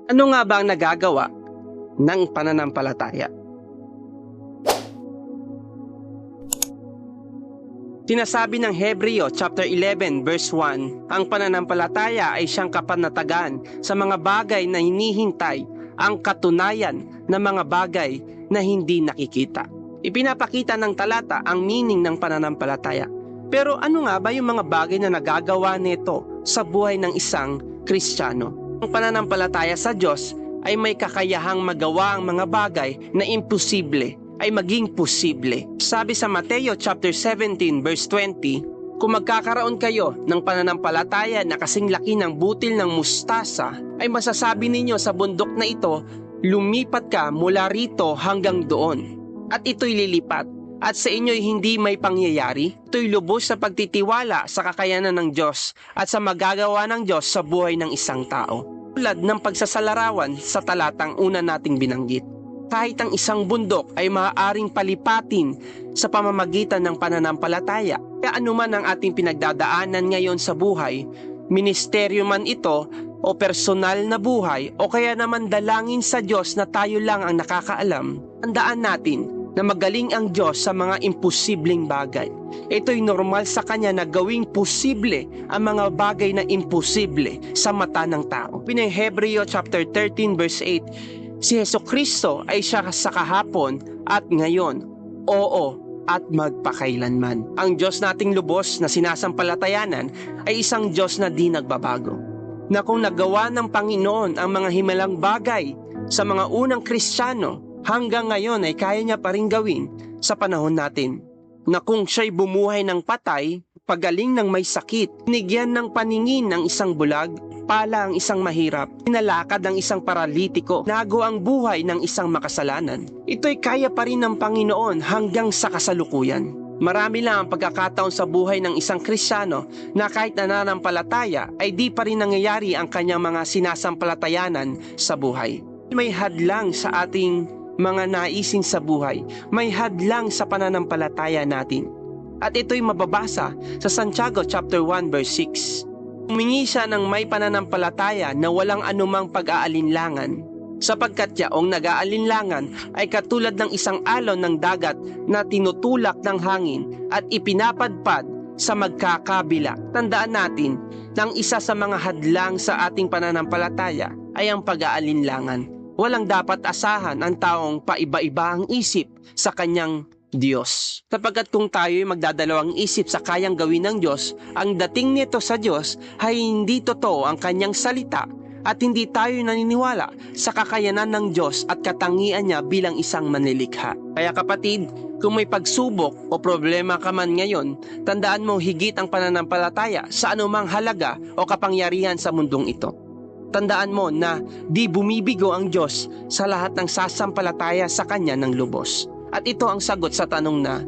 Ano nga ba ang nagagawa ng pananampalataya? Sinasabi ng Hebreo chapter 11 verse 1, ang pananampalataya ay siyang kapanatagan sa mga bagay na hinihintay, ang katunayan ng mga bagay na hindi nakikita. Ipinapakita ng talata ang meaning ng pananampalataya. Pero ano nga ba yung mga bagay na nagagawa nito sa buhay ng isang Kristiyano? Ang pananampalataya sa Diyos ay may kakayahang magawa ang mga bagay na imposible ay maging posible. Sabi sa Mateo chapter 17 verse 20, kung magkakaroon kayo ng pananampalataya na kasing laki ng butil ng mustasa, ay masasabi ninyo sa bundok na ito, lumipat ka mula rito hanggang doon. At ito'y lilipat. At sa inyo'y hindi may pangyayari. Ito'y lubos sa pagtitiwala sa kakayanan ng Diyos at sa magagawa ng Diyos sa buhay ng isang tao. Tulad ng pagsasalarawan sa talatang una nating binanggit. Kahit ang isang bundok ay maaaring palipatin sa pamamagitan ng pananampalataya. Kaya anuman ang ating pinagdadaanan ngayon sa buhay, ministeryo man ito o personal na buhay o kaya naman dalangin sa Diyos na tayo lang ang nakakaalam, tandaan natin na magaling ang Diyos sa mga imposibleng bagay. Ito'y normal sa Kanya na gawing posible ang mga bagay na imposible sa mata ng tao. Pinay Hebreo chapter 13 verse 8, si Jesucristo ay siya sa kahapon at ngayon, oo at magpakailanman. Ang Diyos nating lubos na sinasampalatayanan ay isang Diyos na di nagbabago. Na kung nagawa ng Panginoon ang mga himalang bagay sa mga unang Kristiyano, hanggang ngayon ay kaya niya pa rin gawin sa panahon natin. Na kung siya'y bumuhay ng patay, pagaling ng may sakit, binigyan ng paningin ng isang bulag, pala ang isang mahirap, pinalakad ang isang paralitiko, nago ang buhay ng isang makasalanan. Ito'y kaya pa rin ng Panginoon hanggang sa kasalukuyan. Marami lang ang pagkakataon sa buhay ng isang Kristiyano na kahit nananampalataya ay di pa rin nangyayari ang kanyang mga sinasampalatayanan sa buhay. May hadlang sa ating mga naisin sa buhay, may hadlang sa pananampalataya natin. At ito'y mababasa sa Santiago chapter 1 verse 6. Humingi siya ng may pananampalataya na walang anumang pag-aalinlangan, sapagkat yaong nag-aalinlangan ay katulad ng isang alon ng dagat na tinutulak ng hangin at ipinapadpad sa magkakabila. Tandaan natin na ang isa sa mga hadlang sa ating pananampalataya ay ang pag-aalinlangan. Walang dapat asahan ang taong paiba-iba ang isip sa kanyang Diyos. Sapagkat kung tayo'y magdadalawang isip sa kayang gawin ng Diyos, ang dating nito sa Diyos ay hindi totoo ang kanyang salita at hindi tayo naniniwala sa kakayanan ng Diyos at katangian niya bilang isang manlilikha. Kaya kapatid, kung may pagsubok o problema ka man ngayon, tandaan mo higit ang pananampalataya sa anumang halaga o kapangyarihan sa mundong ito. Tandaan mo na di bumibigo ang Diyos sa lahat ng sasampalataya sa Kanya ng lubos. At ito ang sagot sa tanong na,